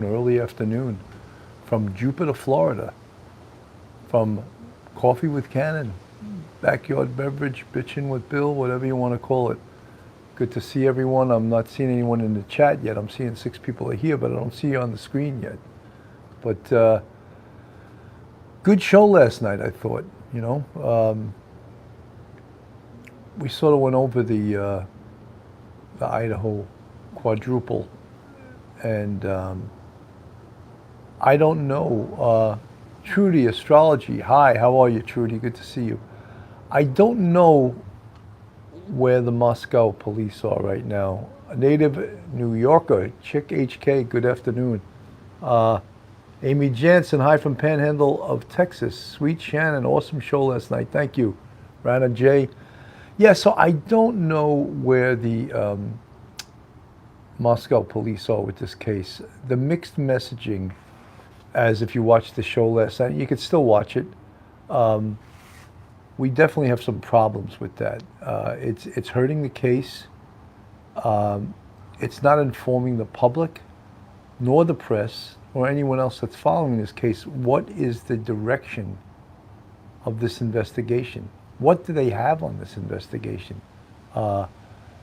early afternoon from Jupiter, Florida, from Coffee with Cannon, backyard beverage, bitchin' with Bill, whatever you want to call it. Good to see everyone. I'm not seeing anyone in the chat yet. I'm seeing 6 people are here, but I don't see you on the screen yet. But good show last night, I thought. We sort of went over the Idaho quadruple, and I don't know. Trudy Astrology. Hi, how are you, Trudy? Good to see you. I don't know where the Moscow police are right now. A native New Yorker, Chick HK, good afternoon. Amy Jansen, hi from Panhandle of Texas. Sweet Shannon, awesome show last night. Thank you. Rana J. Yeah, so I don't know where the Moscow police are with this case. The mixed messaging, as if you watched the show last night, you could still watch it. We definitely have some problems with that. It's hurting the case. It's not informing the public, nor the press, or anyone else that's following this case. What is the direction of this investigation? What do they have on this investigation?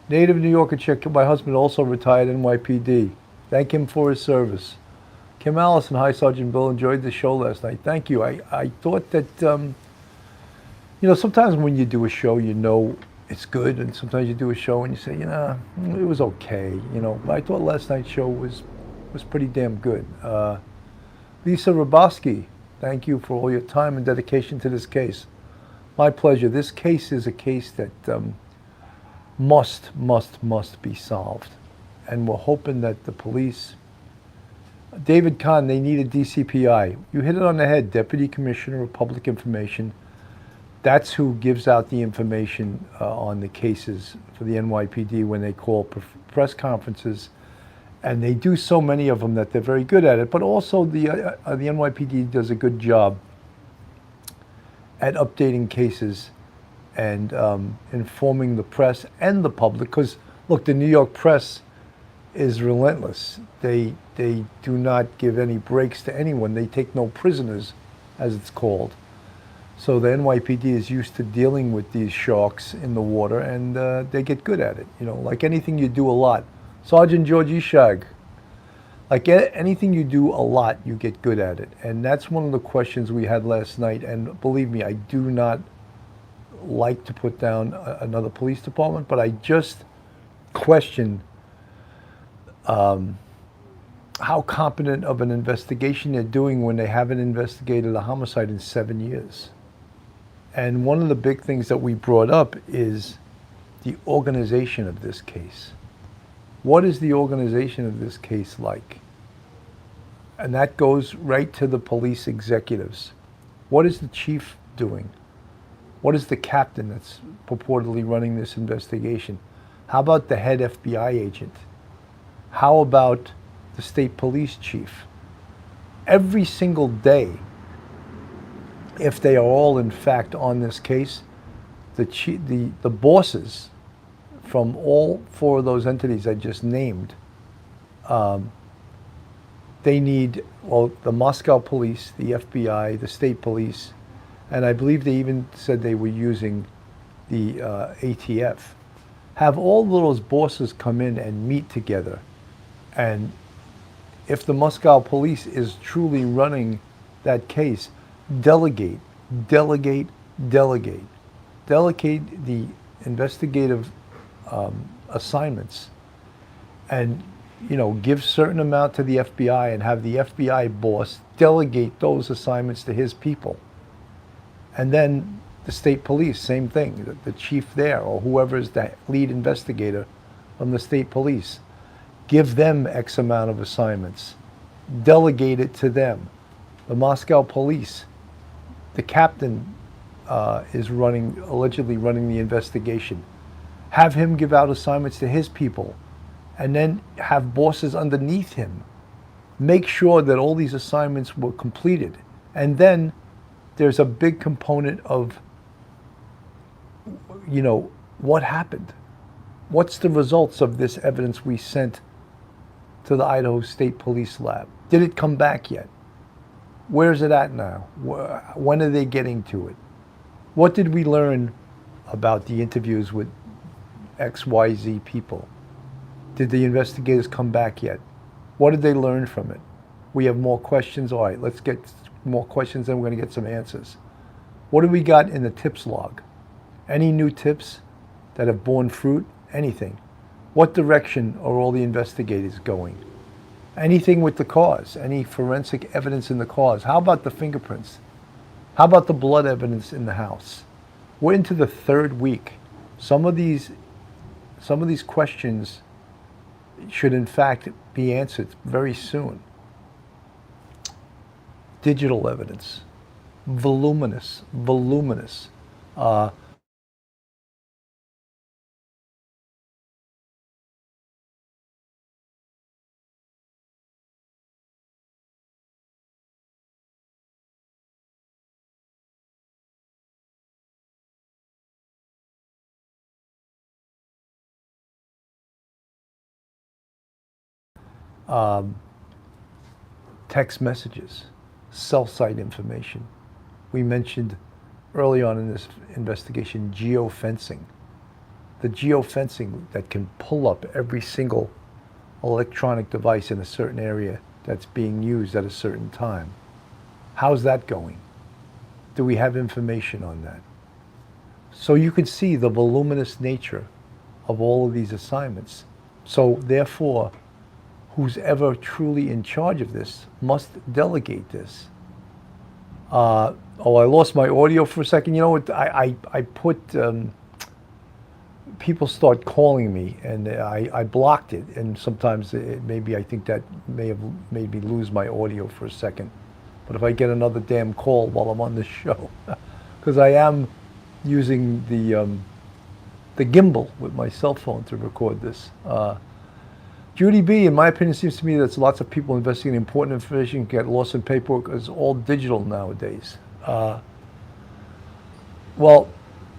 Native New Yorker chick, my husband also retired NYPD. Thank him for his service. Kim Allison, hi Sergeant Bill, enjoyed the show last night. Thank you. I thought that, sometimes when you do a show, it's good, and sometimes you do a show and you say, it was okay, But I thought last night's show was pretty damn good. Lisa Roboski, thank you for all your time and dedication to this case. My pleasure. This case is a case that must be solved. And we're hoping that the police, David Kahn, they need a DCPI. You hit it on the head, Deputy Commissioner of Public Information. That's who gives out the information on the cases for the NYPD when they call press conferences. And they do so many of them that they're very good at it. But also the NYPD does a good job at updating cases and informing the press and the public. Because, look, the New York press is relentless. They do not give any breaks to anyone. They take no prisoners, as it's called. So the NYPD is used to dealing with these sharks in the water, and they get good at it. Like anything you do a lot. Sergeant George Ishag, like anything you do a lot, you get good at it. And that's one of the questions we had last night. And believe me, I do not like to put down another police department, but I just question how competent of an investigation they're doing when they haven't investigated a homicide in 7 years. And one of the big things that we brought up is the organization of this case. What is the organization of this case like? And that goes right to the police executives. What is the chief doing? What is the captain that's purportedly running this investigation? How about the head FBI agent? How about the state police chief? Every single day, if they are all in fact on this case, the bosses from all 4 of those entities I just named, they need, the Moscow police, the FBI, the state police, and I believe they even said they were using the ATF, have all those bosses come in and meet together. And if the Moscow police is truly running that case, delegate the investigative assignments, and give certain amount to the FBI, and have the FBI boss delegate those assignments to his people. And then the state police, same thing, the chief there, or whoever is the lead investigator from the state police, give them X amount of assignments, delegate it to them. The Moscow police, the captain is allegedly running the investigation. Have him give out assignments to his people, and then have bosses underneath him make sure that all these assignments were completed. And then there's a big component of, what happened? What's the results of this evidence we sent to the Idaho State Police Lab? Did it come back yet? Where's it at now? When are they getting to it? What did we learn about the interviews with XYZ people? Did the investigators come back yet? What did they learn from it? We have more questions. All right, let's get more questions, then we're going to get some answers. What do we got in the tips log? Any new tips that have borne fruit? Anything? What direction are all the investigators going? Anything with the cause? Any forensic evidence in the cause? How about the fingerprints? How about the blood evidence in the house? We're into the third week. Some of these questions should in fact be answered very soon. Digital evidence, voluminous. Text messages, cell site information. We mentioned early on in this investigation geofencing. The geofencing that can pull up every single electronic device in a certain area that's being used at a certain time. How's that going? Do we have information on that? So you can see the voluminous nature of all of these assignments. So therefore, who's ever truly in charge of this must delegate this. I lost my audio for a second. You know what? I put, people start calling me, and I blocked it. And sometimes I think that may have made me lose my audio for a second. But if I get another damn call while I'm on this show, because I am using the gimbal with my cell phone to record this. Judy B, in my opinion, seems to me that lots of people investigating important information get lost in paperwork. It's all digital nowadays. Well,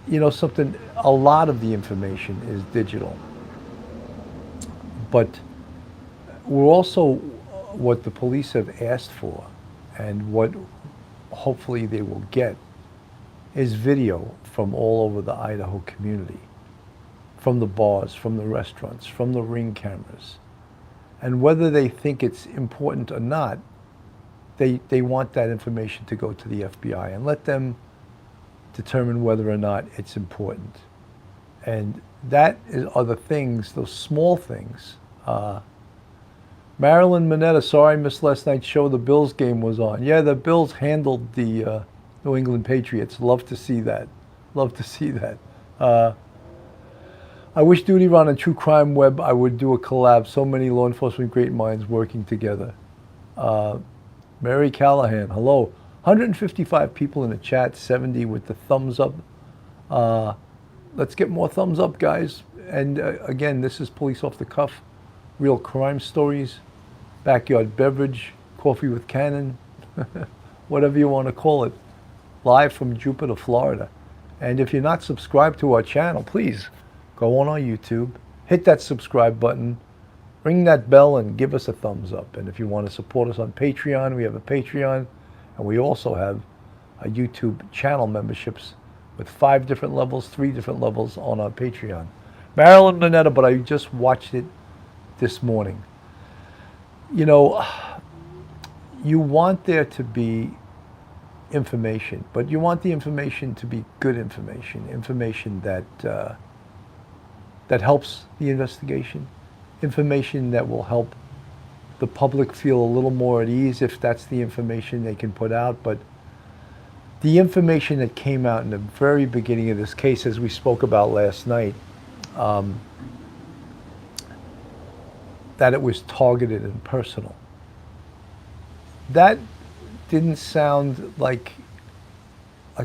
you know something, a lot of the information is digital. But we're also, what the police have asked for, and what hopefully they will get, is video from all over the Idaho community. From the bars, from the restaurants, from the Ring cameras. And whether they think it's important or not, they want that information to go to the FBI and let them determine whether or not it's important. And are the things, those small things. Marilyn Minetta, sorry I missed last night's show. The Bills game was on. Yeah, the Bills handled the New England Patriots. Love to see that. Love to see that. I wish Duty Ron and True Crime Web, I would do a collab. So many law enforcement great minds working together. Mary Callahan, hello. 155 people in the chat, 70 with the thumbs up. Let's get more thumbs up, guys. And again, this is Police Off the Cuff, real crime stories, backyard beverage, coffee with Cannon, whatever you want to call it, live from Jupiter, Florida. And if you're not subscribed to our channel, please go on our YouTube, hit that subscribe button, ring that bell, and give us a thumbs up. And if you want to support us on Patreon, we have a Patreon, and we also have a YouTube channel memberships with 5 different levels, 3 different levels on our Patreon. Marilyn Minetta, but I just watched it this morning. You know, you want there to be information, but you want the information to be good information that that helps the investigation, information that will help the public feel a little more at ease if that's the information they can put out. But the information that came out in the very beginning of this case, as we spoke about last night, that it was targeted and personal, that didn't sound like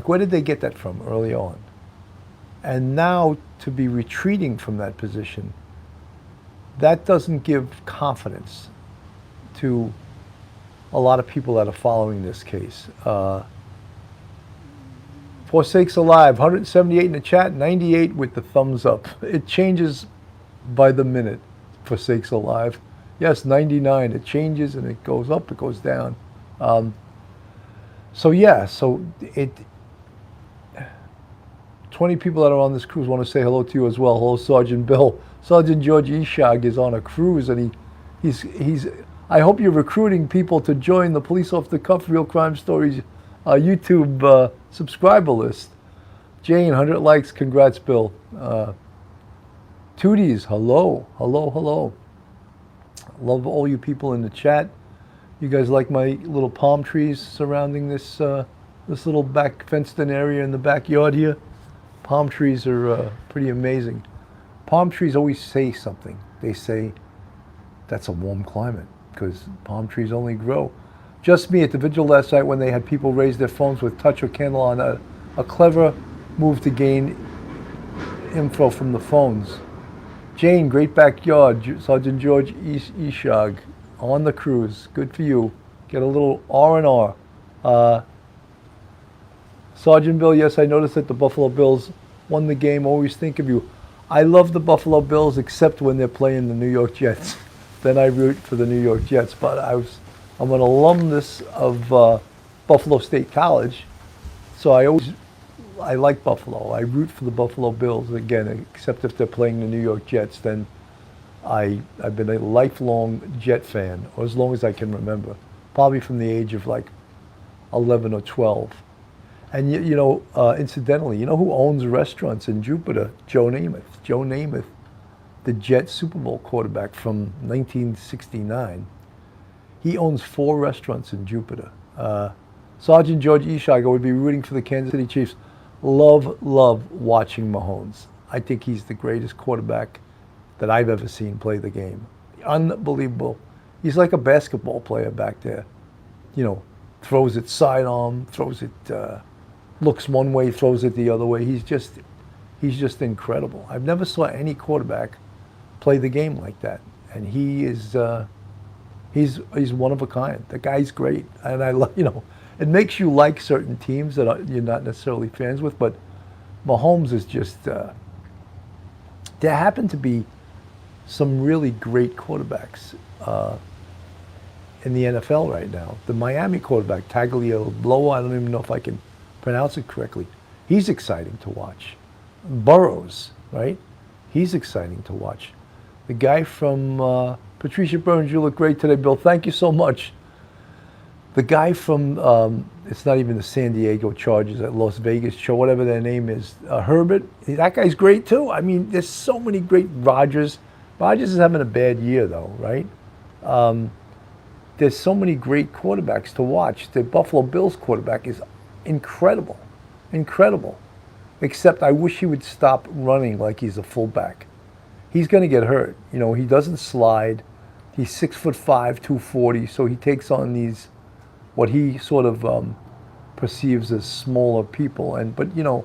where did they get that from early on? And now to be retreating from that position, that doesn't give confidence to a lot of people that are following this case. For Sakes Alive, 178 in the chat, 98 with the thumbs up. It changes by the minute, for Sakes Alive. Yes, 99. It changes and it goes up, it goes down. Um, so yeah, so it 20 people that are on this cruise want to say hello to you as well. Hello, Sergeant Bill. Sergeant George Ishag is on a cruise, and he's. I hope you're recruiting people to join the Police Off the Cuff Real Crime Stories YouTube subscriber list. Jane, 100 likes. Congrats, Bill. Tooties, hello, hello, hello. Love all you people in the chat. You guys like my little palm trees surrounding this this little back fenced-in area in the backyard here? Palm trees are pretty amazing. Palm trees always say something. They say that's a warm climate because palm trees only grow. Just me at the vigil last night when they had people raise their phones with touch or candle on a clever move to gain info from the phones. Jane, great backyard. Sergeant George Ishag on the cruise. Good for you. Get a little R&R. Sergeant Bill, yes, I noticed that the Buffalo Bills won the game. Always think of you. I love the Buffalo Bills except when they're playing the New York Jets. Then I root for the New York Jets. But I'm an alumnus of Buffalo State College, so I like Buffalo. I root for the Buffalo Bills again, except if they're playing the New York Jets. Then I've been a lifelong Jet fan, or as long as I can remember, probably from the age of like 11 or 12. And incidentally, you know who owns restaurants in Jupiter? Joe Namath. Joe Namath, the Jets Super Bowl quarterback from 1969. He owns 4 restaurants in Jupiter. Sergeant George Ishag would be rooting for the Kansas City Chiefs. Love watching Mahomes. I think he's the greatest quarterback that I've ever seen play the game. Unbelievable. He's like a basketball player back there. Throws it sidearm, throws it, looks one way, throws it the other way. He's just incredible. I've never saw any quarterback play the game like that. And he is, he's one of a kind. The guy's great. And I love, it makes you like certain teams that you're not necessarily fans with, but Mahomes is just, there happen to be some really great quarterbacks in the NFL right now. The Miami quarterback, Tagliabue, I don't even know if I can pronounce it correctly. He's exciting to watch. Burrows, right? He's exciting to watch. The guy from Patricia Burns, you look great today, Bill. Thank you so much. The guy from, it's not even the San Diego Chargers, at Las Vegas show, whatever their name is, Herbert, that guy's great too. I mean, there's so many great. Rodgers is having a bad year though, right? There's so many great quarterbacks to watch. The Buffalo Bills quarterback is incredible, incredible. Except I wish he would stop running like he's a fullback. He's going to get hurt. He doesn't slide. He's 6'5", 240, so he takes on these, what he sort of perceives as smaller people. But you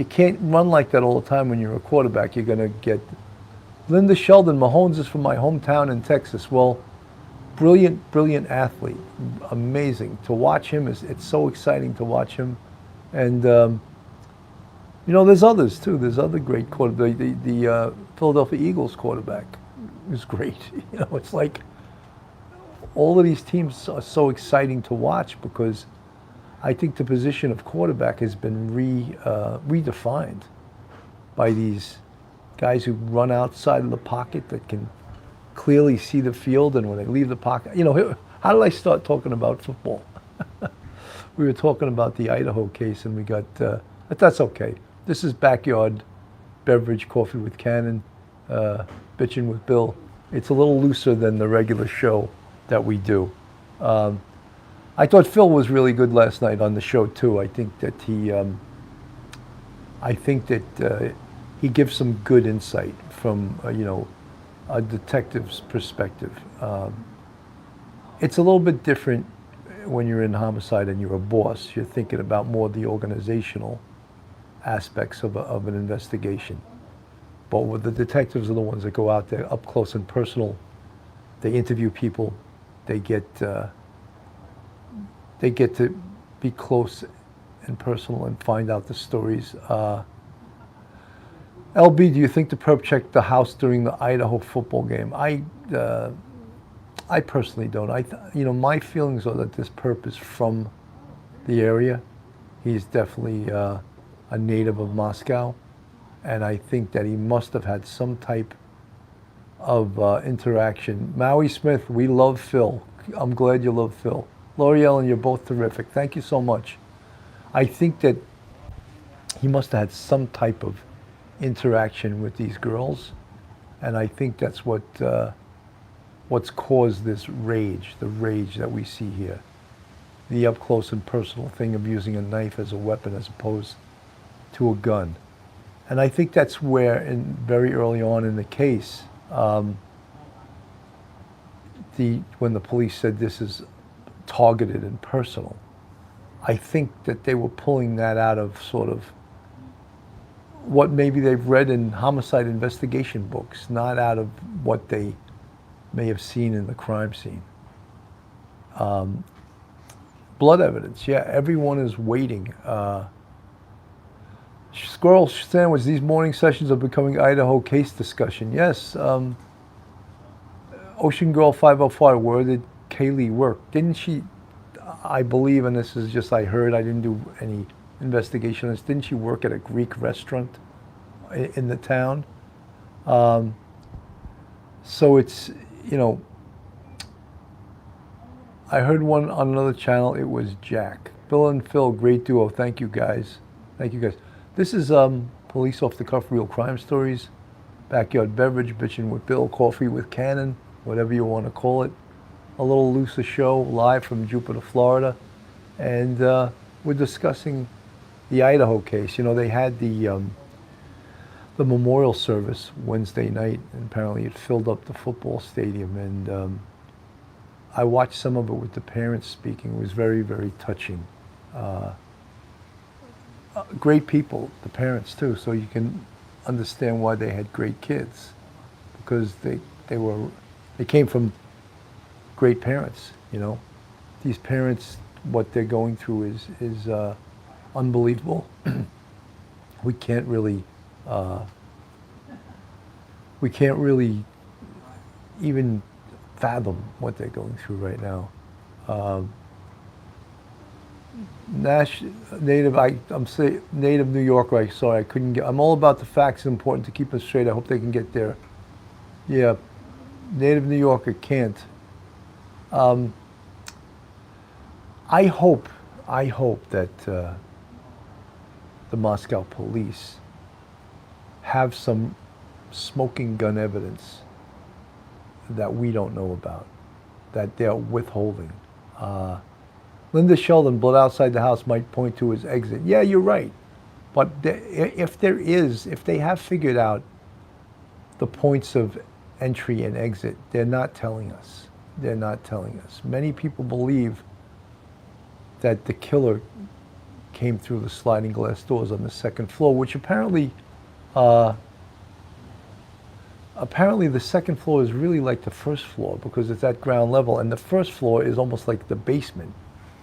can't run like that all the time when you're a quarterback. You're going to get. Linda Sheldon, Mahomes is from my hometown in Texas. Well, brilliant athlete, amazing to watch him. It's so exciting to watch him, and there's others too. There's other great quarterbacks. The Philadelphia Eagles quarterback is great. It's like all of these teams are so exciting to watch because I think the position of quarterback has been redefined by these guys who run outside of the pocket that can clearly see the field, and when they leave the pocket, how did I start talking about football? We were talking about the Idaho case, and we got, but that's okay. This is backyard beverage, coffee with Cannon, bitching with Bill. It's a little looser than the regular show that we do. I thought Phil was really good last night on the show too. I think that he gives some good insight from a detective's perspective. It's a little bit different when you're in homicide and you're a boss. You're thinking about more the organizational aspects of an investigation. But with the detectives are the ones that go out there up close and personal. They interview people. They get to be close and personal and find out the stories. LB, do you think the perp checked the house during the Idaho football game? I personally don't. My feelings are that this perp is from the area. He's definitely a native of Moscow, and I think that he must have had some type of interaction. Maui Smith, we love Phil. I'm glad you love Phil. L'Oreal, and you're both terrific. Thank you so much. I think that he must have had some type of interaction with these girls, and I think that's what's caused this rage, the rage that we see here. The up close and personal thing of using a knife as a weapon as opposed to a gun. And I think that's where, very early on in the case, when the police said this is targeted and personal, I think that they were pulling that out of sort of what maybe they've read in homicide investigation books, not out of what they may have seen in the crime scene. Blood evidence, yeah, everyone is waiting. Squirrel Sandwich, these morning sessions are becoming Idaho case discussion. Yes, Ocean Girl 505, where did Kaylee work? Didn't she, I believe, and this is just I heard, I didn't do any investigation on this, didn't she work at a Greek restaurant in the town? So it's, I heard one on another channel, it was Jack. Bill and Phil, great duo. Thank you guys. Thank you guys. This is Police Off the Cuff Real Crime Stories. Backyard Beverage, Bitchin' with Bill, Coffee with Cannon, whatever you want to call it. A little looser show, live from Jupiter, Florida. And we're discussing the Idaho case. They had the memorial service Wednesday night, and apparently it filled up the football stadium. And I watched some of it with the parents speaking. It was very, very touching. Great people, the parents too, so you can understand why they had great kids, because they came from great parents. These parents, what they're going through is unbelievable. we can't really even fathom what they're going through right now. Native New Yorker. Sorry, I couldn't get. I'm all about the facts. It's important to keep us straight. I hope they can get there. Yeah, Native New Yorker can't. I hope that the Moscow police have some smoking gun evidence that we don't know about, that they're withholding. Linda Sheldon, blood outside the house might point to his exit. Yeah, you're right. But if they have figured out the points of entry and exit, they're not telling us. They're not telling us. Many people believe that the killer came through the sliding glass doors on the second floor, which apparently the second floor is really like the first floor because it's at ground level, and the first floor is almost like the basement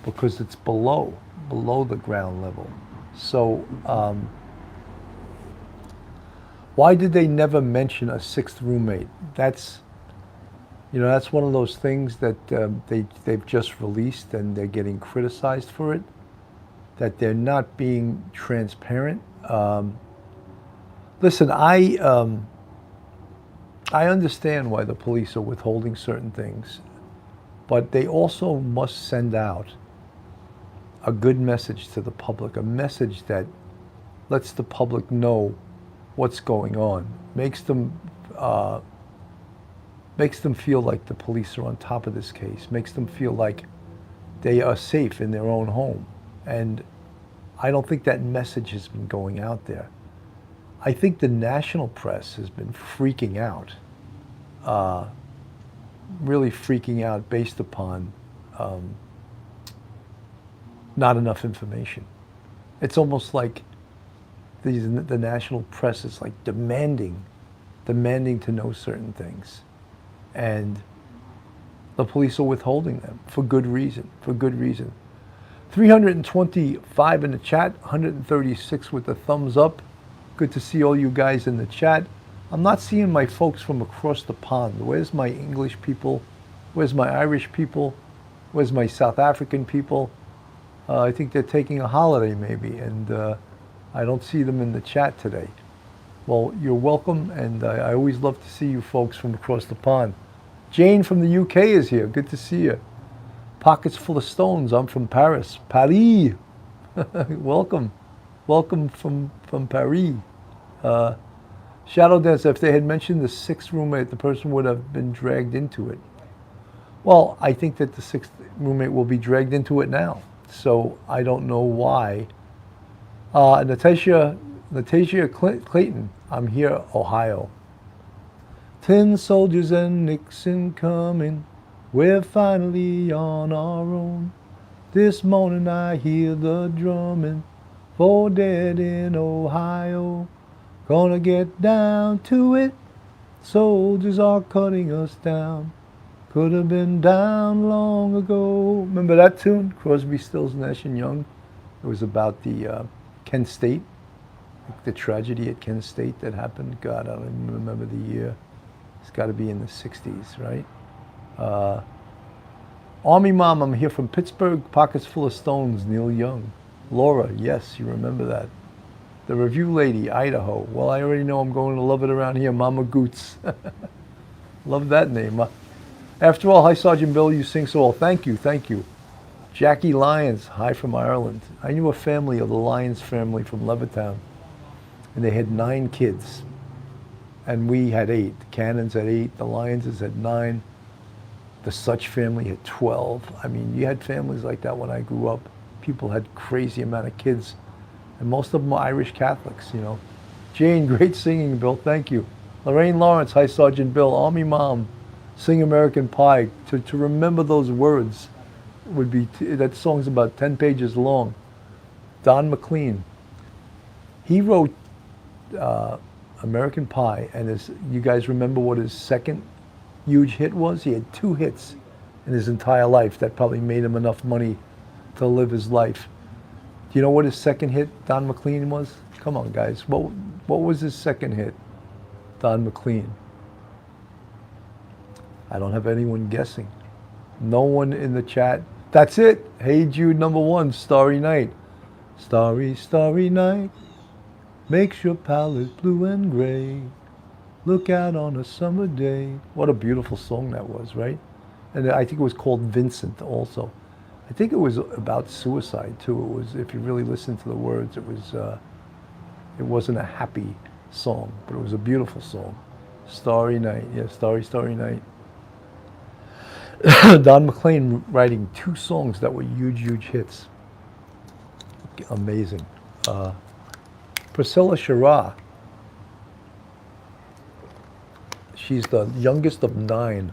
because it's below the ground level. So why did they never mention a sixth roommate? That's one of those things that they've just released, and they're getting criticized for it, that they're not being transparent. Listen, I understand why the police are withholding certain things, but they also must send out a good message to the public, a message that lets the public know what's going on, makes them feel like the police are on top of this case, makes them feel like they are safe in their own home. And I don't think that message has been going out there. I think the national press has been freaking out, really freaking out based upon not enough information. It's almost like the national press is like demanding to know certain things. And the police are withholding them for good reason, 325 in the chat, 136 with the thumbs up. Good to see all you guys in the chat. I'm not seeing my folks from across the pond. Where's my English people? Where's my Irish people? Where's my South African people? I think they're taking a holiday maybe, and I don't see them in the chat today. Well, you're welcome, and I always love to see you folks from across the pond. Jane from the UK is here. Good to see you. Pockets full of stones. I'm from Paris. Paris. Welcome. Welcome from Paris. Shadow Dancer, if they had mentioned the sixth roommate, the person would have been dragged into it. Well, I think that the sixth roommate will be dragged into it now. So I don't know why. Natasha Clayton, I'm here, Ohio. 10 soldiers and Nixon coming. We're finally on our own. This morning I hear the drumming. 4 dead in Ohio. Gonna get down to it. Soldiers are cutting us down. Could have been down long ago. Remember that tune? Crosby, Stills, Nash and Young. It was about the Kent State, the tragedy at Kent State that happened. God, I don't even remember the year. It's got to be in the 60s, right? Army Mom, I'm here from Pittsburgh. Pockets full of stones, Neil Young. Laura, yes, you remember that. The Review Lady, Idaho. Well, I already know I'm going to love it around here. Mama Goots. Love that name. After all, hi, Sergeant Bill. You sing so well. Thank you, thank you. Jackie Lyons, hi from Ireland. I knew a family of the Lyons family from Levittown, and they had 9 kids, and we had 8. The Cannons had 8, the Lyonses had 9, the Such family had 12. I mean, you had families like that when I grew up. People had crazy amount of kids, and most of them were Irish Catholics, you know. Jane, great singing, Bill, thank you. Lorraine Lawrence, hi, Sergeant Bill. Army Mom, sing American Pie. To remember those words would be, that song's about 10 pages long. Don McLean, he wrote American Pie, and you guys remember what his second huge hit was? He had 2 hits in his entire life that probably made him enough money to live his life. Do you know what his second hit, Don McLean, was? Come on, guys. What was his second hit, Don McLean? I don't have anyone guessing. No one in the chat. That's it. Hey Jude, #1, Starry Night. Starry, starry night makes your palette blue and gray. Look out on a summer day. What a beautiful song that was, right? And I think it was called Vincent also. I think it was about suicide too. It was, if you really listen to the words, it wasn't a happy song, but it was a beautiful song. Starry Night, yeah, Starry, Starry Night. Don McLean writing 2 songs that were huge, huge hits. Amazing. Priscilla Shara. She's the youngest of 9,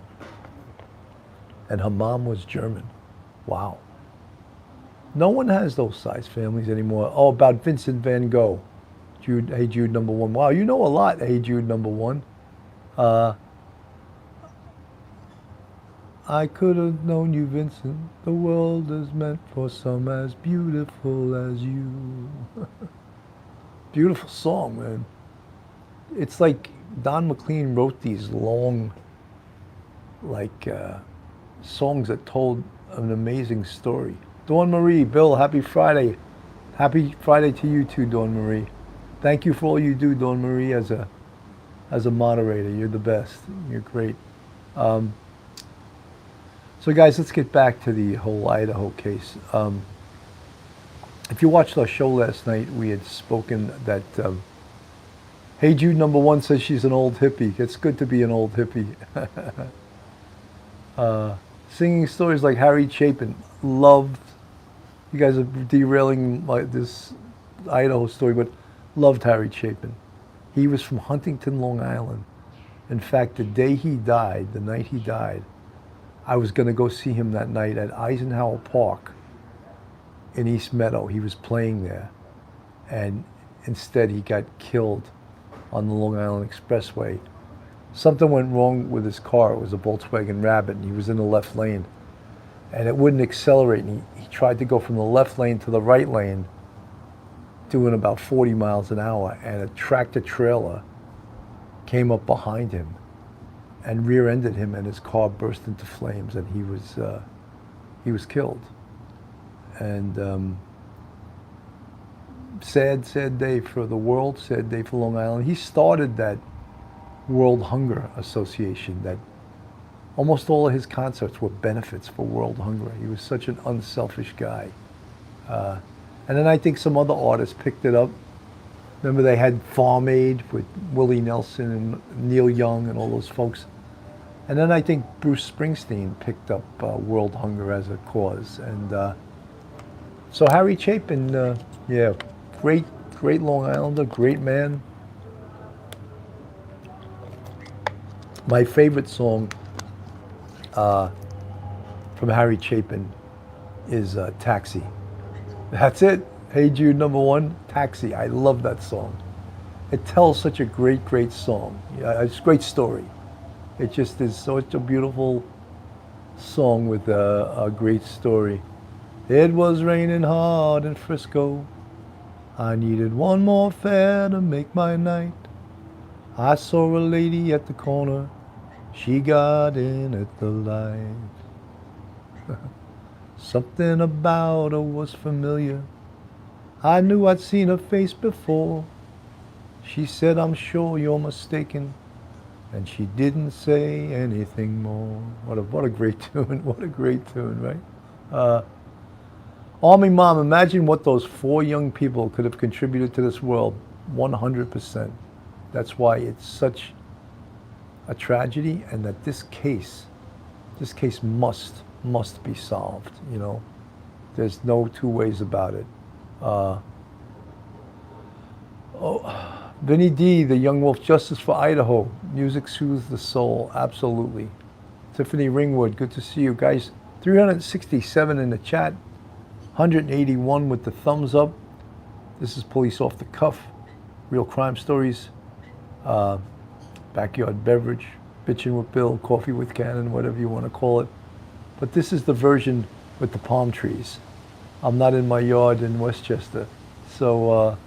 and her mom was German. Wow. No one has those size families anymore. Oh, about Vincent van Gogh. Jude, hey Jude, #1. Wow, you know a lot, hey Jude, #1. I could have known you, Vincent. The world is meant for some as beautiful as you. Beautiful song, man. It's like Don McLean wrote these long, like, songs that told an amazing story. Dawn Marie, Bill, happy Friday. Happy Friday to you too, Dawn Marie. Thank you for all you do, Dawn Marie, as a moderator. You're the best. You're great. So guys, let's get back to the whole Idaho case. If you watched our show last night, we had spoken that, hey Jude, #1 says she's an old hippie. It's good to be an old hippie. Singing stories like Harry Chapin, loved, you guys are derailing this Idaho story, but loved Harry Chapin. He was from Huntington, Long Island. In fact, the day he died, the night he died, I was going to go see him that night at Eisenhower Park in East Meadow. He was playing there, and instead he got killed on the Long Island Expressway. Something went wrong with his car. It was a Volkswagen Rabbit, and he was in the left lane, and it wouldn't accelerate, and he tried to go from the left lane to the right lane, doing about 40 miles an hour, and a tractor trailer came up behind him and rear-ended him, and his car burst into flames, and he was killed. And sad day for the world, sad day for Long Island. He started that World Hunger Association. That almost all of his concerts were benefits for World Hunger. He was such an unselfish guy. And then I think some other artists picked it up. Remember they had Farm Aid with Willie Nelson and Neil Young and all those folks. And then I think Bruce Springsteen picked up World Hunger as a cause. And so Harry Chapin, yeah, great Long Islander, great man. My favorite song from Harry Chapin is Taxi. That's it. Hey Jude, #1, Taxi. I love that song. It tells such a great song. It's a great story. It just is such a beautiful song with a great story. It was raining hard in Frisco. I needed one more fare to make my night. I saw a lady at the corner. She got in at the light. Something about her was familiar. I knew I'd seen her face before. She said, I'm sure you're mistaken. And she didn't say anything more. What a great tune. What a great tune, right? Army Mom, imagine what those 4 young people could have contributed to this world. 100%. That's why it's such a tragedy, and that this case must be solved, you know. There's no two ways about it. Vinny D, the Young Wolf, Justice for Idaho. Music soothes the soul, absolutely. Tiffany Ringwood, good to see you guys. 367 in the chat, 181 with the thumbs up. This is Police Off the Cuff, Real Crime Stories, Backyard Beverage, Bitchin' with Bill, Coffee with Cannon, whatever you want to call it. But this is the version with the palm trees. I'm not in my yard in Westchester. So,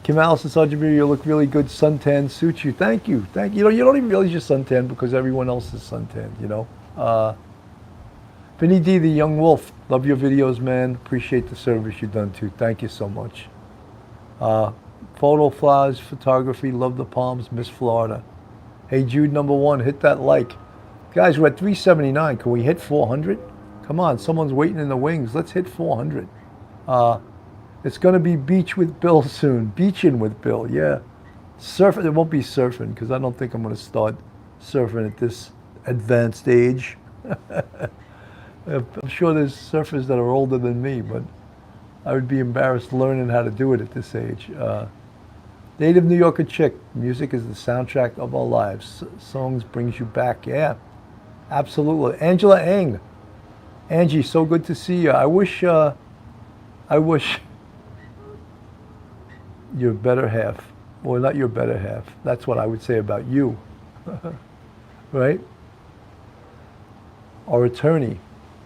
Kim Allison, Sergeant Beer, you look really good. Suntan suits you. Thank you. Thank you. You know, you don't even realize you're suntan because everyone else is suntan, you know. Vinny D, the Young Wolf. Love your videos, man. Appreciate the service you've done too. Thank you so much. Photo Flowers, Photography, love the palms, Miss Florida. Hey Jude, #1, hit that like. Guys, we're at 379. Can we hit 400? Come on, someone's waiting in the wings. Let's hit 400. It's going to be Beach with Bill soon. Beachin' with Bill, yeah. Surfing, it won't be surfing because I don't think I'm going to start surfing at this advanced age. I'm sure there's surfers that are older than me, but I would be embarrassed learning how to do it at this age. Native New Yorker chick. Music is the soundtrack of our lives. Songs brings you back. Yeah, absolutely. Angela Eng. Angie, so good to see you. I wish your better half, or not your better half. That's what I would say about you, right? Our attorney,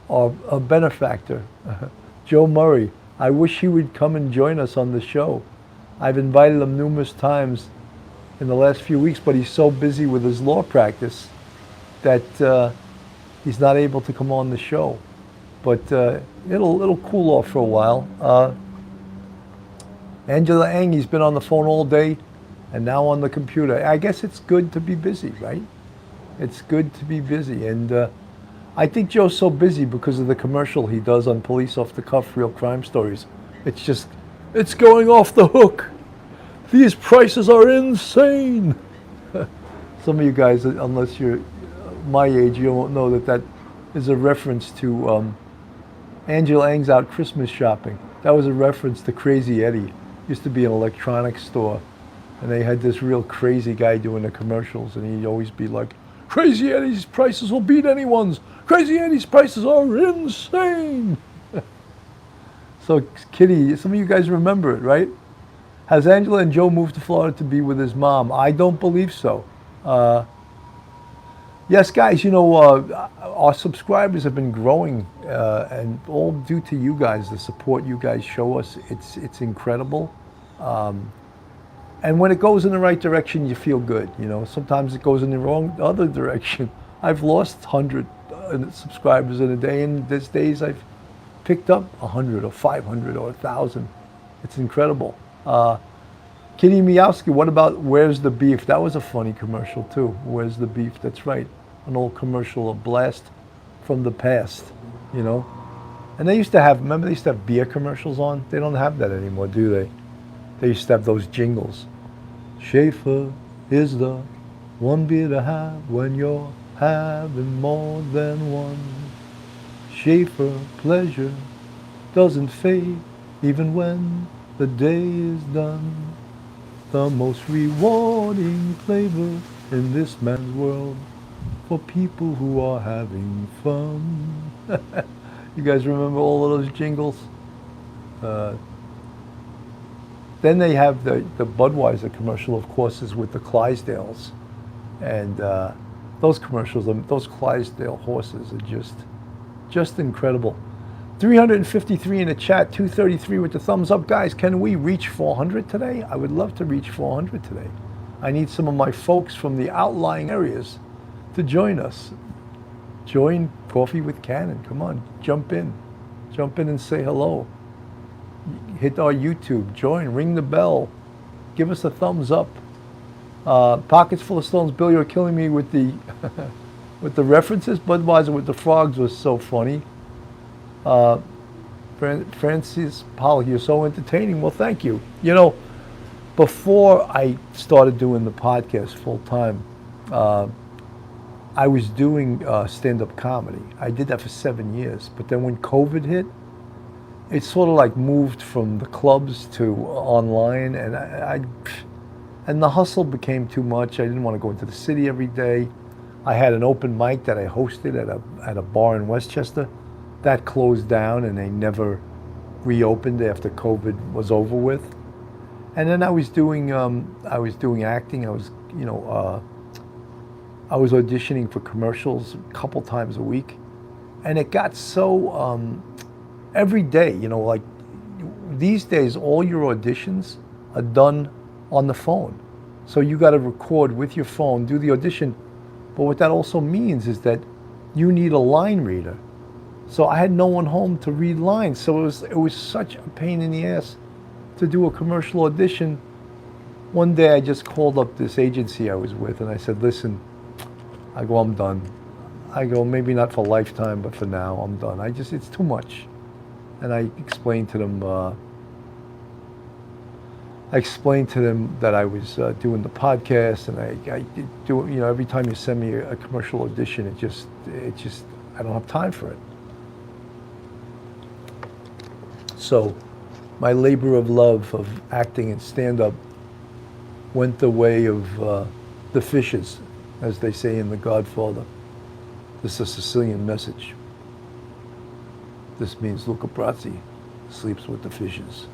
our benefactor, Joe Murray. I wish he would come and join us on the show. I've invited him numerous times in the last few weeks, but he's so busy with his law practice that he's not able to come on the show. But it'll cool off for a while. Angela Eng, he's been on the phone all day and now on the computer. I guess it's good to be busy, right? It's good to be busy. And I think Joe's so busy because of the commercial he does on Police Off the Cuff, Real Crime Stories. It's going off the hook. These prices are insane. Some of you guys, unless you're my age, you won't know that is a reference to Angela Eng's Out Christmas Shopping. That was a reference to Crazy Eddie. Used to be an electronics store, and they had this real crazy guy doing the commercials, and he'd always be like, Crazy Eddie's prices will beat anyone's. Crazy Eddie's prices are insane. So Kitty, some of you guys remember it, right? Has Angela and Joe moved to Florida to be with his mom? I don't believe so. Yes, guys, you know, our subscribers have been growing, and all due to you guys, the support you guys show us. It's incredible. And when it goes in the right direction, you feel good. You know, sometimes it goes in the wrong other direction. I've lost 100 subscribers in a day, and there's days I've picked up 100 or 500 or 1,000. It's incredible. Kitty Miowski, what about Where's the Beef? That was a funny commercial too. Where's the Beef? That's right. An old commercial, a blast from the past, you know. And they used to have, remember they used to have beer commercials on? They don't have that anymore, do they? They used to have those jingles. Schaefer is the one beer to have when you're having more than one. Schaefer pleasure doesn't fade even when the day is done. The most rewarding flavor in this man's world for people who are having fun. You guys remember all of those jingles? Then they have the Budweiser commercial, of course, is with the Clydesdales. And those commercials, those Clydesdale horses are just incredible. 353 in the chat, 233 with the thumbs up. Guys, can we reach 400 today? I would love to reach 400 today. I need some of my folks from the outlying areas to join us. Join Coffee with Cannon. Come on, jump in. Jump in and say hello. Hit our YouTube, join, ring the bell. Give us a thumbs up. Pockets full of stones. Bill, you're killing me with the with the references. Budweiser with the frogs was so funny. Francis Pollock, you're so entertaining. Well, thank you. You know, before I started doing the podcast full time, I was doing stand-up comedy. I did that for 7 years. But then when COVID hit, it sort of like moved from the clubs to online, and and the hustle became too much. I didn't want to go into the city every day. I had an open mic that I hosted at a bar in Westchester. That closed down, and they never reopened after COVID was over with. And then I was doing acting. I was, you know, I was auditioning for commercials a couple times a week, and it got so every day, you know, like these days, all your auditions are done on the phone. So you got to record with your phone, do the audition. But what that also means is that you need a line reader. So I had no one home to read lines. So it was such a pain in the ass to do a commercial audition. One day I just called up this agency I was with and I said, listen, I go, I'm done. I go, maybe not for lifetime, but for now, I'm done. It's too much. And I explained to them, that I was doing the podcast, and I do, you know, every time you send me a commercial audition, it just, I don't have time for it. So my labor of love of acting and stand-up went the way of the fishes, as they say in The Godfather. This is a Sicilian message. This means Luca Brasi sleeps with the fishes.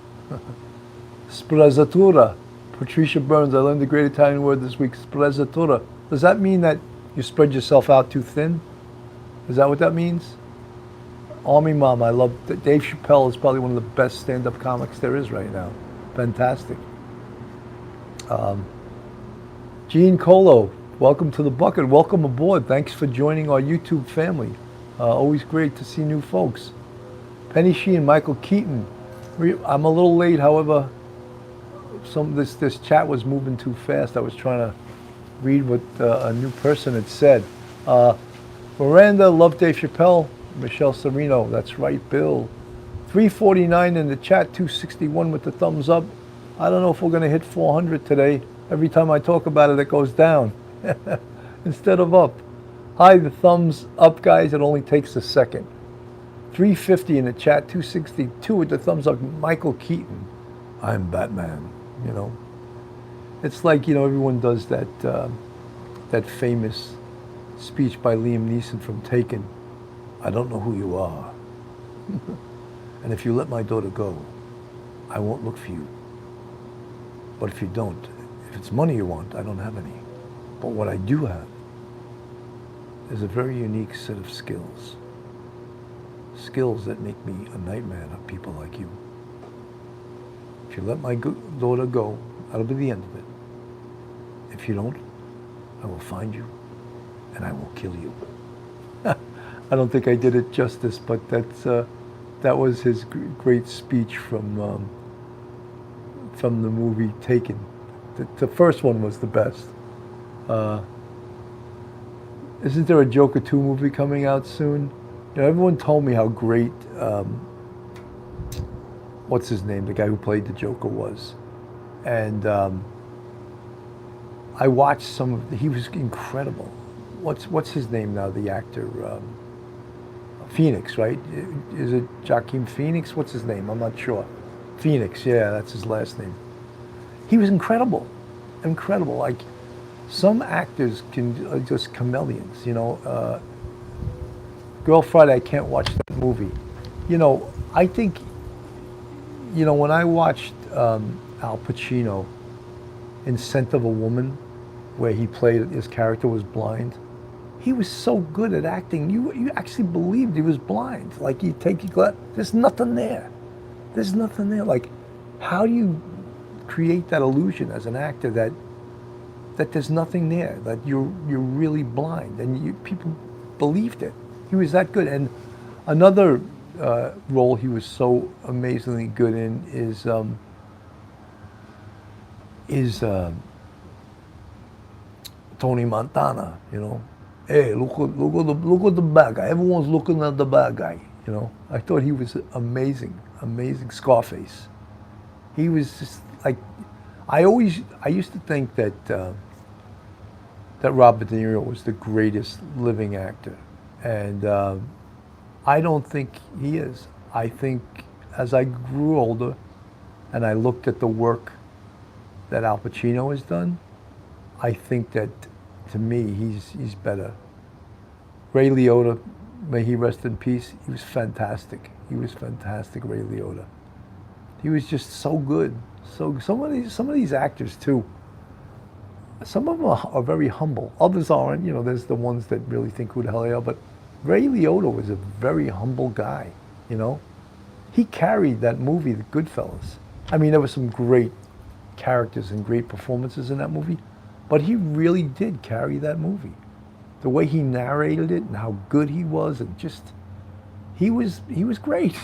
Sprezzatura. Patricia Burns, I learned a great Italian word this week, sprezzatura. Does that mean that you spread yourself out too thin? Is that what that means? Army Mom, I love Dave Chappelle is probably one of the best stand-up comics there is right now. Fantastic. Gene Colo, welcome to the bucket. Welcome aboard. Thanks for joining our YouTube family. Always great to see new folks. Penny Sheen, Michael Keaton. I'm a little late, however, this chat was moving too fast. I was trying to read what a new person had said. Miranda, love Dave Chappelle. Michelle Serino, that's right, Bill. 349 in the chat, 261 with the thumbs up. I don't know if we're going to hit 400 today. Every time I talk about it, it goes down instead of up. Hi, the thumbs up, guys. It only takes a second. 350 in the chat, 262 with the thumbs up. Michael Keaton, I'm Batman, you know. It's like, you know, everyone does that famous speech by Liam Neeson from Taken. I don't know who you are. And if you let my daughter go, I won't look for you. But if you don't, if it's money you want, I don't have any. But what I do have is a very unique set of skills. Skills that make me a nightmare of people like you. If you let my daughter go, That'll be the end of it. If you don't, I will find you and I will kill you. I don't think I did it justice, but that was his great speech from the movie Taken. The first one was the best. Isn't there a Joker 2 movie coming out soon? You know, everyone told me how great, what's his name, the guy who played the Joker was. And I watched some of, he was incredible. What's his name now, the actor? Phoenix, right? Is it Joaquin Phoenix? What's his name? I'm not sure. Phoenix, yeah, that's his last name. He was incredible, incredible. Like, some actors are just chameleons, you know. Girl Friday, I can't watch that movie. You know, I think, you know, when I watched Al Pacino in Scent of a Woman, where he played, his character was blind, he was so good at acting. You actually believed he was blind. Like, you take your glass, there's nothing there. There's nothing there. Like, how do you create that illusion as an actor that there's nothing there, that you're really blind? And people believed it. He was that good. And another role he was so amazingly good in is Tony Montana. You know, hey, look at the bad guy. Everyone's looking at the bad guy. You know, I thought he was amazing. Scarface. He was just like, I used to think that that Robert De Niro was the greatest living actor, and I don't think he is. I think as I grew older, and I looked at the work that Al Pacino has done, I think that, to me, he's better. Ray Liotta, may he rest in peace. He was fantastic. He was fantastic, Ray Liotta. He was just so good. So some of these actors too. Some of them are very humble. Others aren't. You know, there's the ones that really think who the hell they are. But Ray Liotta was a very humble guy. You know, he carried that movie, The Goodfellas. I mean, there were some great characters and great performances in that movie, but he really did carry that movie. The way he narrated it and how good he was, and just he was great.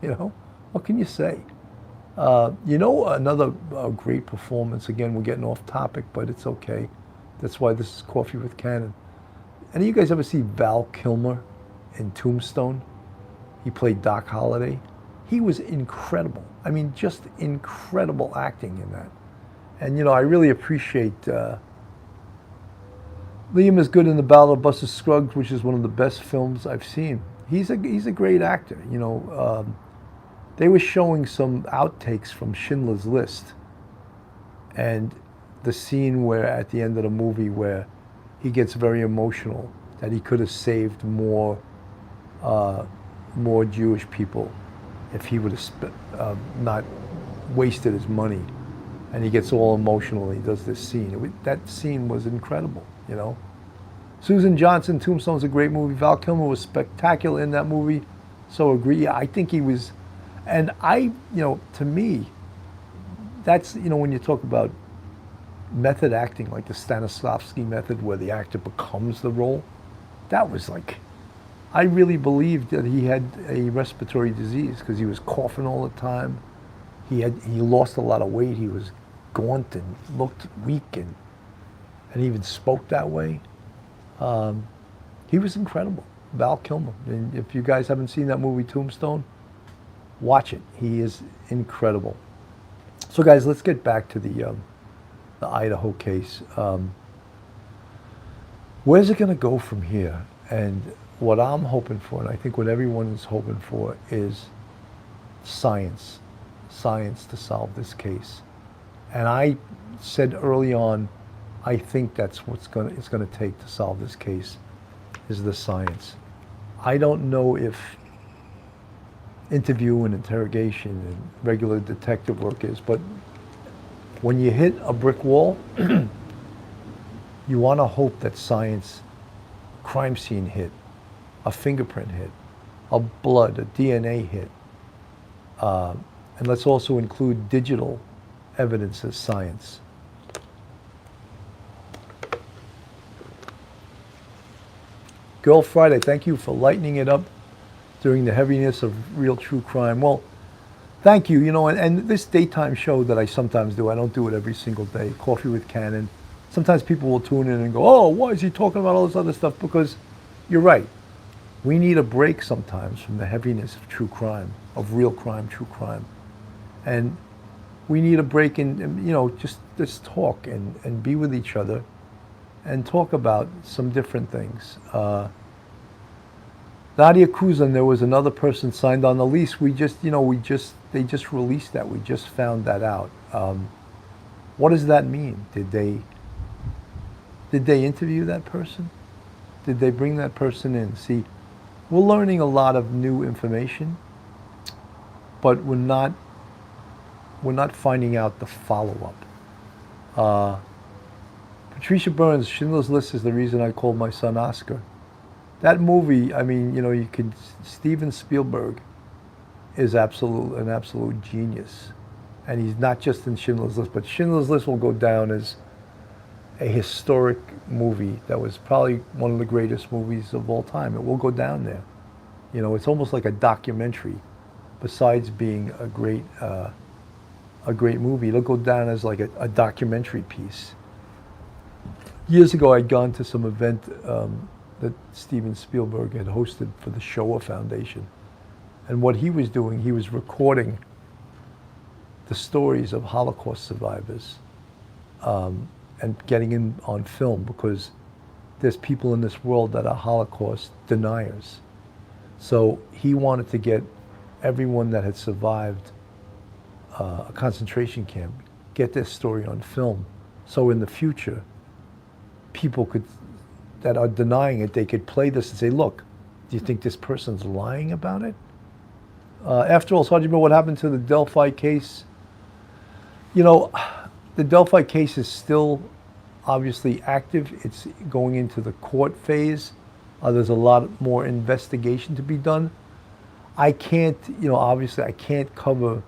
You know, what can you say? You know, another great performance. Again, we're getting off topic, but it's okay. That's why this is Coffee with Cannon. Any of you guys ever see Val Kilmer in Tombstone? He played Doc Holliday. He was incredible. I mean, just incredible acting in that. And, you know, I really appreciate Liam is good in The Ballad of Buster Scruggs, which is one of the best films I've seen. He's a great actor. You know, they were showing some outtakes from Schindler's List, and the scene where at the end of the movie where he gets very emotional that he could have saved more Jewish people if he would have not wasted his money. And he gets all emotional and he does this scene. That scene was incredible, you know. Susan Johnson, Tombstone's a great movie. Val Kilmer was spectacular in that movie. So agree. Yeah, I think he was, and you know, to me, that's, you know, when you talk about method acting, like the Stanislavski method where the actor becomes the role, that was like, I really believed that he had a respiratory disease because he was coughing all the time. He lost a lot of weight. He was gaunt and looked weak and even spoke that way. He was incredible, Val Kilmer. And if you guys haven't seen that movie Tombstone, watch it. He is incredible. So guys, let's get back to the Idaho case. Where's it going to go from here? And what I'm hoping for, and I think what everyone is hoping for, is science to solve this case. And I said early on, I think that's it's going to take to solve this case, is the science. I don't know if interview and interrogation and regular detective work is, but when you hit a brick wall, you want to hope that science, crime scene hit, a fingerprint hit, a blood, a DNA hit, and let's also include digital evidence as science. Girl Friday, thank you for lightening it up during the heaviness of real true crime. Well, thank you. You know, and this daytime show that I sometimes do, I don't do it every single day, Coffee with Cannon. Sometimes people will tune in and go, oh, why is he talking about all this other stuff? Because you're right. We need a break sometimes from the heaviness of true crime, of real crime, true crime. And we need a break in, you know, just talk and be with each other and talk about some different things. Nadia Kuzan, there was another person signed on the lease. They just released that. We just found that out. What does that mean? Did they interview that person? Did they bring that person in? See, we're learning a lot of new information, but we're not finding out the follow-up. Patricia Burns, Schindler's List is the reason I called my son Oscar. That movie, I mean, you know, Steven Spielberg is an absolute genius. And he's not just in Schindler's List, but Schindler's List will go down as a historic movie that was probably one of the greatest movies of all time. It will go down there. You know, it's almost like a documentary. Besides being a great movie, it'll go down as like a documentary piece. Years ago, I'd gone to some event that Steven Spielberg had hosted for the Shoah Foundation. And what he was doing, he was recording the stories of Holocaust survivors and getting them on film, because there's people in this world that are Holocaust deniers. So he wanted to get everyone that had survived a concentration camp, get their story on film. So in the future, people that are denying it, they could play this and say, look, do you think this person's lying about it? After all, Sergeant Bill, what happened to the Delphi case? You know, the Delphi case is still obviously active. It's going into the court phase. There's a lot more investigation to be done. I can't, you know, obviously I can't cover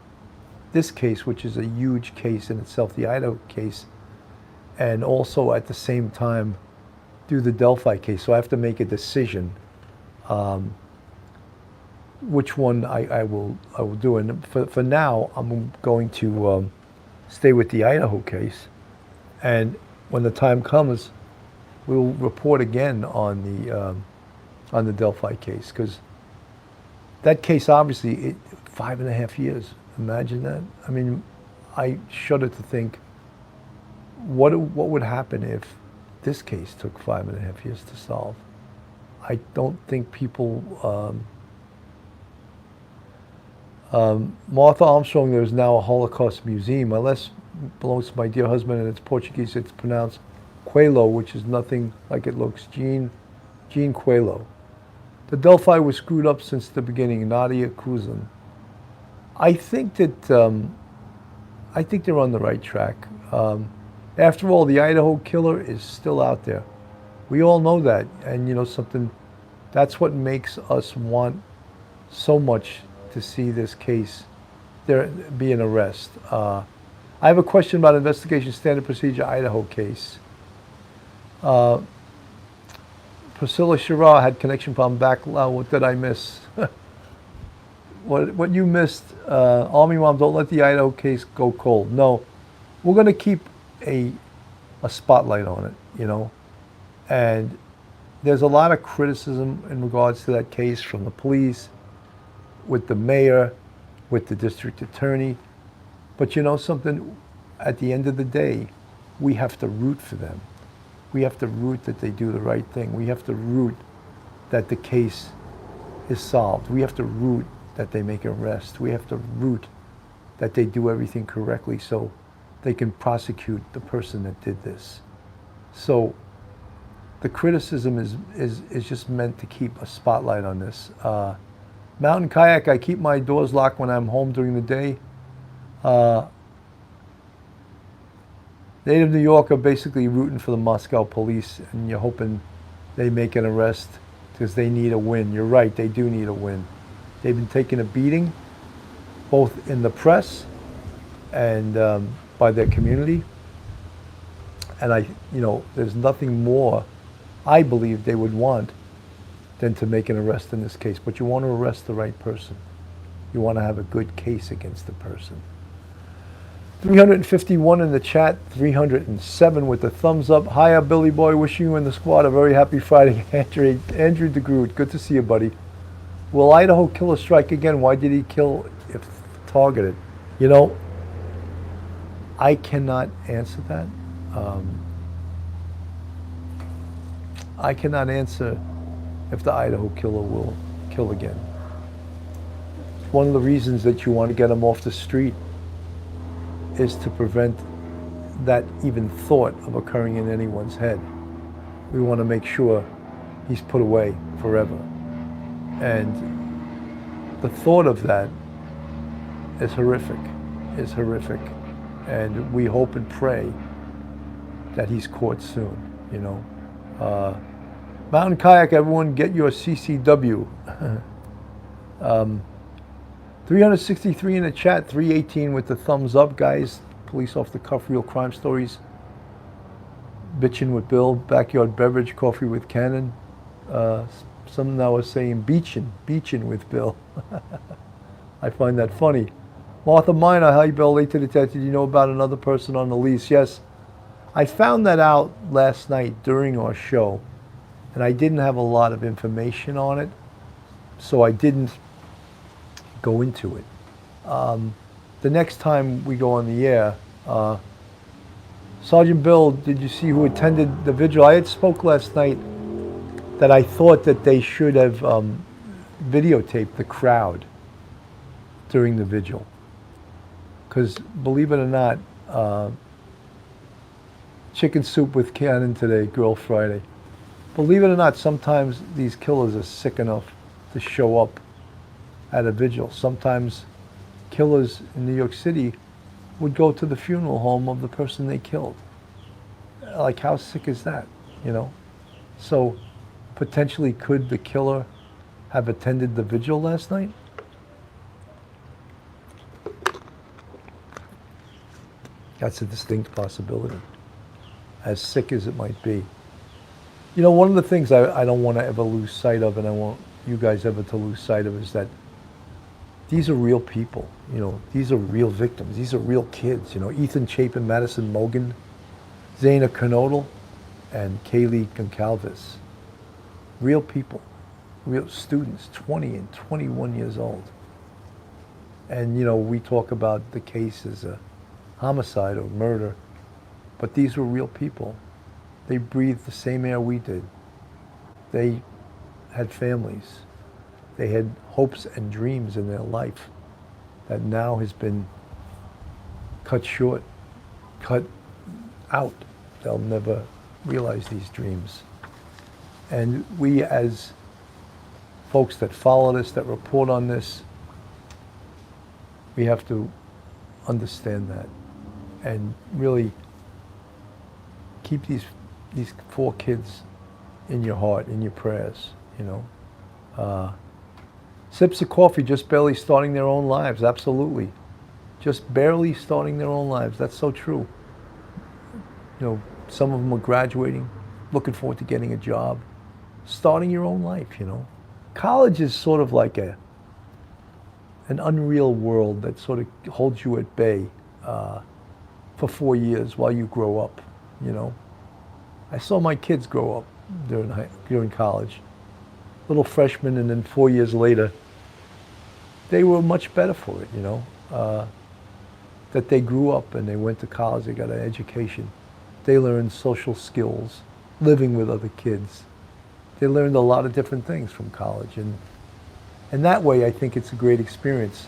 this case, which is a huge case in itself, the Idaho case, and also at the same time do the Delphi case. So I have to make a decision which one I will do. And for now, I'm going to stay with the Idaho case, and when the time comes, we'll report again on the Delphi case, because that case, obviously, 5.5 years. Imagine that. I mean, I shudder to think what would happen if this case took 5.5 years to solve. I don't think people. Martha Armstrong, there's now a Holocaust museum. Unless belongs to my dear husband, and it's Portuguese. It's pronounced Coelho, which is nothing like it looks. Jean Coelho. The Delphi was screwed up since the beginning. Nadia Kuzan. I think that they're on the right track. After all, the Idaho killer is still out there. We all know that, and you know something. That's what makes us want so much to see this case there be an arrest. I have a question about investigation standard procedure Idaho case. Priscilla Shira had connection problem back. What did I miss? What you missed, Army Mom, don't let the Idaho case go cold. No, we're going to keep a spotlight on it, you know. And there's a lot of criticism in regards to that case from the police, with the mayor, with the district attorney. But you know something, at the end of the day, we have to root for them. We have to root that they do the right thing. We have to root that the case is solved. We have to root that they make an arrest. We have to root that they do everything correctly so they can prosecute the person that did this. So the criticism is just meant to keep a spotlight on this. Mountain Kayak, I keep my doors locked when I'm home during the day. Native New Yorker basically rooting for the Moscow police, and you're hoping they make an arrest because they need a win. You're right, they do need a win. They've been taking a beating, both in the press and by their community. And there's nothing more I believe they would want than to make an arrest in this case. But you want to arrest the right person. You want to have a good case against the person. 351 in the chat, 307 with the thumbs up. Hiya, Billy Boy, wishing you and the squad a very happy Friday. Andrew DeGroot, good to see you, buddy. Will Idaho killer strike again? Why did he kill if targeted? I cannot answer that. I cannot answer if the Idaho killer will kill again. One of the reasons that you want to get him off the street is to prevent that even thought of occurring in anyone's head. We want to make sure he's put away forever. And the thought of that is horrific, And we hope and pray that he's caught soon, Mountain Kayak, everyone get your CCW. 363 in the chat, 318 with the thumbs up, guys. Police off the cuff, real crime stories. Bitchin' with Bill, backyard beverage, coffee with Cannon. Some now are saying beachin' with Bill. I find that funny. Martha Miner, hi Bill, late to the test. Did you know about another person on the lease? Yes. I found that out last night during our show, and I didn't have a lot of information on it, so I didn't go into it. The next time we go on the air, Sergeant Bill, did you see who attended the vigil? I had spoke last night that I thought that they should have videotaped the crowd during the vigil. Because believe it or not, chicken soup with Cannon today, Girl Friday. Believe it or not, sometimes these killers are sick enough to show up at a vigil. Sometimes killers in New York City would go to the funeral home of the person they killed. Like, how sick is that, So potentially could the killer have attended the vigil last night? That's a distinct possibility, as sick as it might be. One of the things I don't want to ever lose sight of, and I want you guys ever to lose sight of, is that these are real people. These are real victims. These are real kids. Ethan Chapin, Madison Mogan, Zaina Knodel, and Kaylee Goncalves. Real people, real students, 20 and 21 years old. And, we talk about the case as a homicide or murder, but these were real people. They breathed the same air we did. They had families. They had hopes and dreams in their life that now has been cut short, cut out. They'll never realize these dreams. And we, as folks that follow this, that report on this, we have to understand that and really keep these 4 kids in your heart, in your prayers, Sips of coffee, just barely starting their own lives. Absolutely. Just barely starting their own lives. That's so true. Some of them are graduating, looking forward to getting a job, starting your own life, College is sort of like an unreal world that sort of holds you at bay for 4 years while you grow up, I saw my kids grow up during college. Little freshmen, and then 4 years later, they were much better for it, that they grew up and they went to college, they got an education. They learned social skills, living with other kids. They learned a lot of different things from college. And that way, I think it's a great experience.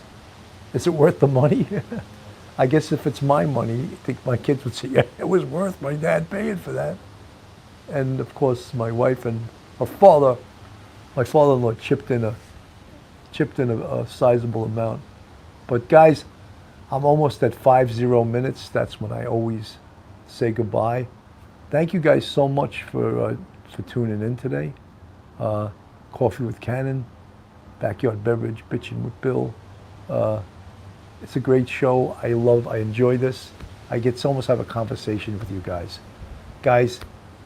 Is it worth the money? I guess if it's my money, I think my kids would say, yeah, it was worth my dad paying for that. And of course, my wife and her father, my father-in-law chipped in a sizable amount. But guys, I'm almost at 50 minutes. That's when I always say goodbye. Thank you guys so much for tuning in today. Coffee with Cannon, backyard beverage, bitchin' with Bill. It's a great show. I enjoy this. I get to almost have a conversation with you guys. Guys,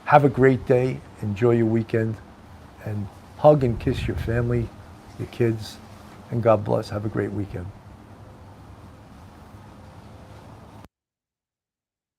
have a great day. Enjoy your weekend. And hug and kiss your family, your kids, and God bless. Have a great weekend.